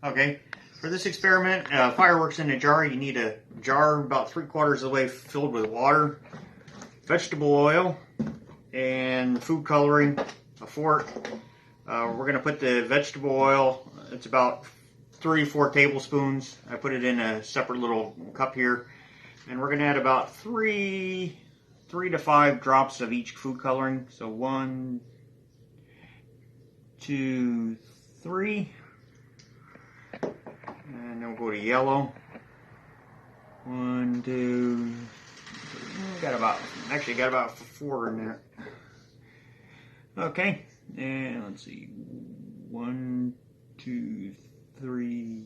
Okay, for this experiment, fireworks in a jar, you need a jar about 3/4 of the way filled with water, vegetable oil, and food coloring, a fork. We're going to put the vegetable oil, it's about 3-4 tablespoons. I put it in a separate little cup here. And we're going to add about 3 to 5 drops of each food coloring. So 1, 2, 3. And then we'll go to yellow. 1, 2, 3. Got about 4 in there. Okay, and let's see. 1, 2, 3,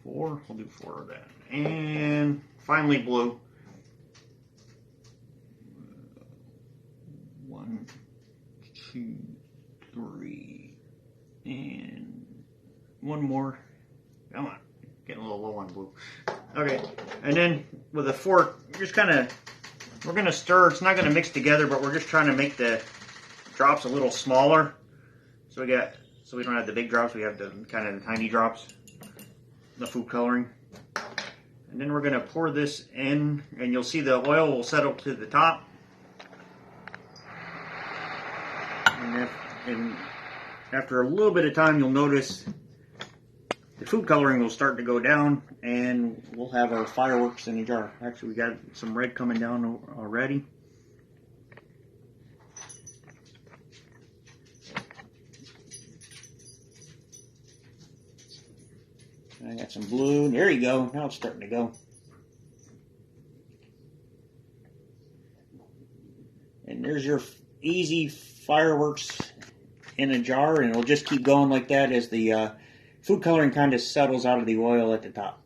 4. We'll do 4 of that. And finally blue. 1, 2, 3, and 1 more. Come on, getting a little low on blue. Okay, and then with a fork, we're gonna stir. It's not gonna mix together, but we're just trying to make the drops a little smaller. So we don't have the big drops. We have the kind of the tiny drops, the food coloring. And then we're going to pour this in, and you'll see the oil will settle to the top. And after a little bit of time, you'll notice the food coloring will start to go down, and we'll have our fireworks in a jar. Actually, we got some red coming down already. I got some blue. There you go. Now it's starting to go. And there's your easy fireworks in a jar, and it'll just keep going like that as the food coloring kind of settles out of the oil at the top.